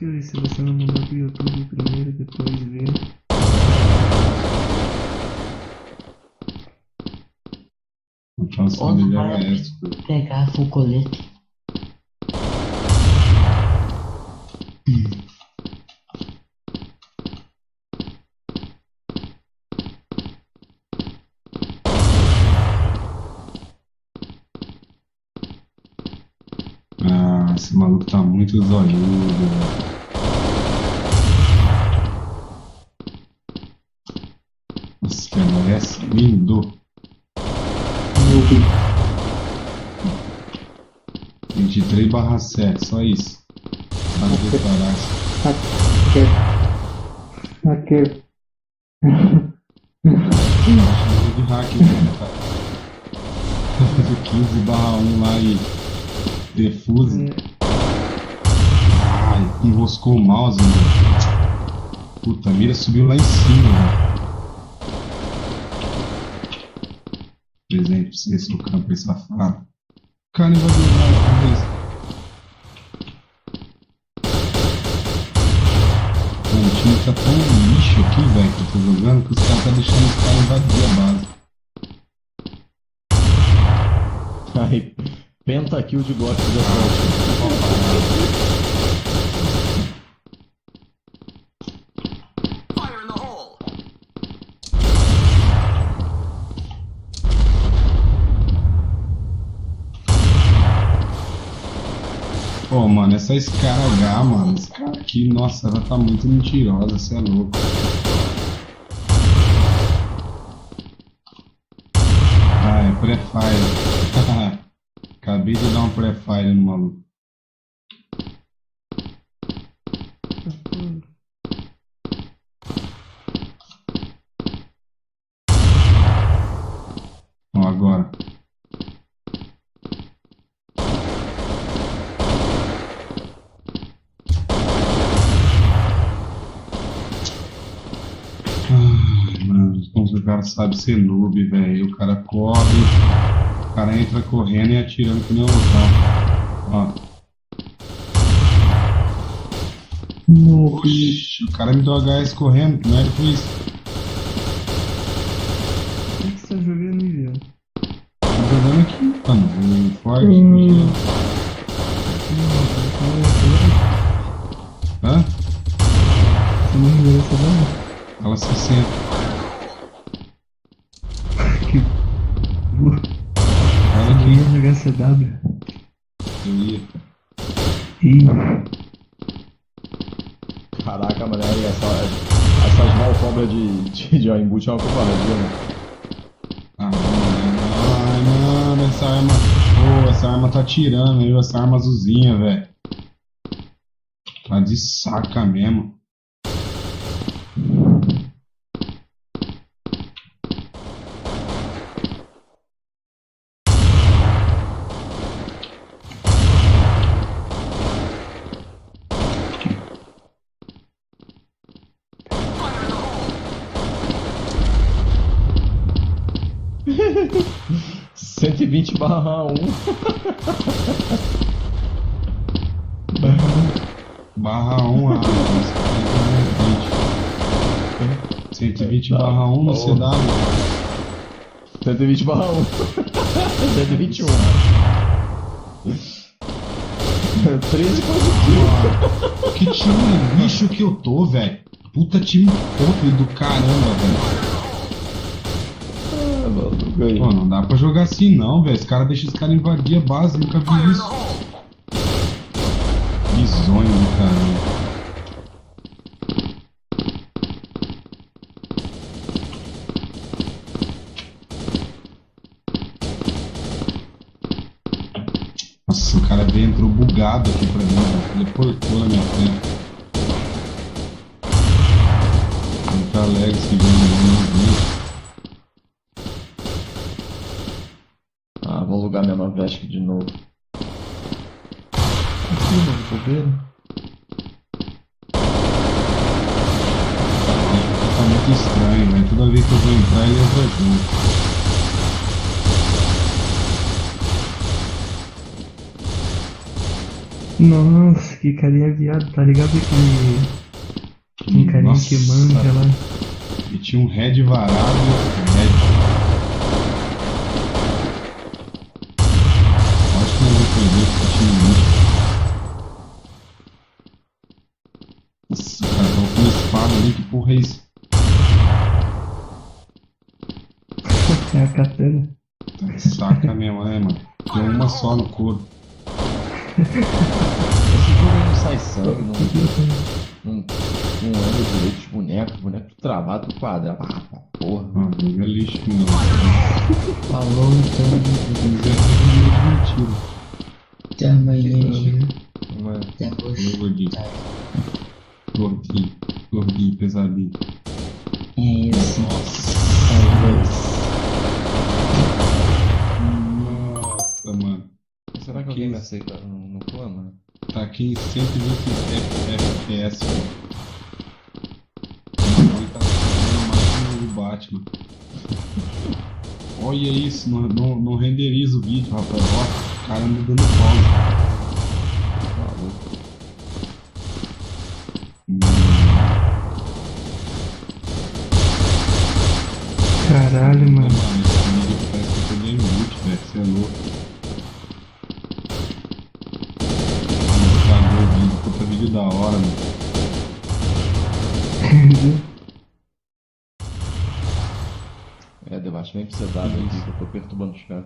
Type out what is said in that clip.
que se você não mandar pro YouTube primeiro, depois ver. Transfundir de VHS. Pegar full colete. Ah, esse maluco tá muito zoiudo, velho. Nossa, que VHS lindo. 23/7, só isso. Para declarar. Hacker. Jogo de hack, né, cara? Fazer 15/1 lá e defuse. Ai, enroscou o mouse, mano. Puta, a mira subiu lá em cima, velho. Presente pra você, seu campo aí, safado. Cara, invadiu mais uma vez. Mano, o time tá tão lixo aqui, velho, que eu tô jogando, que os caras tá deixando os caras invadir a base. Aí, pentakill de Glock de assalto. Pô, mano, essa Scar H, mano, esse cara aqui, nossa, ela tá muito mentirosa, você é louco. Ah, é pré-fire. Acabei de dar um pré-fire no maluco. Ó, agora. Ai, mano, como o cara sabe ser noob, velho. O cara corre, o cara entra correndo e atirando que nem um loucão. Ó. Oxi, o cara me deu HS correndo, que merda foi isso? O que você tá jogando aí, velho? Tô jogando aqui, mano, o Forte. Hã? Você não jogou essa dama? Fala 60. Que Fala eu ia aqui. jogar CW. Eu ia. Ih, Caraca, mano, aí essas mal cobras de aimbut é uma covardia, mano. Ah, mano. Ai, mano, essa arma. Pô, essa arma tá tirando eu, essa arma azulzinha, velho. Tá de saca mesmo. Cento e vinte barra 1. Barra 1, ah, nossa, 120/1 no CW. 120 barra 1. 121. 13 positivo. Que time lixo que eu tô, velho. Puta time podre do caramba, velho. Pô, não dá pra jogar assim não, velho. Os caras deixam os caras invadir a base, nunca vi isso. Bizonho do caramba. Nossa, o cara veio, entrou bugado aqui pra mim, velho. Ele portou na minha frente. Muita Legacy vendo. Ah, vou alugar minha Mavic de novo. aqui, mano, bobeira. Tá muito estranho, velho. Toda vez que eu vou entrar, ele entra junto. Nossa, que carinha viado, tá ligado? Um carinha Nossa, que manja lá. e tinha um Red varado. Red. Acho que não vou perder porque tinha um lixo. Nossa, cara, tava com uma espada ali, que porra é isso? É a katana. Tá de saca mesmo, mano. Tem uma só no couro. Esse jogo aí não sai sangue, não anda direito os bonecos tudo travado, tudo quadrado. Ah, porra. Ah, jogo é lixo, não. Falou então. Mentira. Até amanhã. Mas, Até hoje. Gordinho. Gordinho. Gordinho, pesadinho. É isso. Nossa, mano. será que alguém me aceita no clã, mano? Tá aqui em 120 FPS. Ele tá fazendo mais que o Batman. Olha isso, não renderiza o vídeo, rapaz. Ó, o cara anda dando pause. Maluco. Caralho, mano. Esse vídeo parece que eu tô game boot, velho. Você é louco. Cagou o vídeo, puta vídeo da hora, mano. Debate bem precisado aqui, que eu tô perturbando os caras.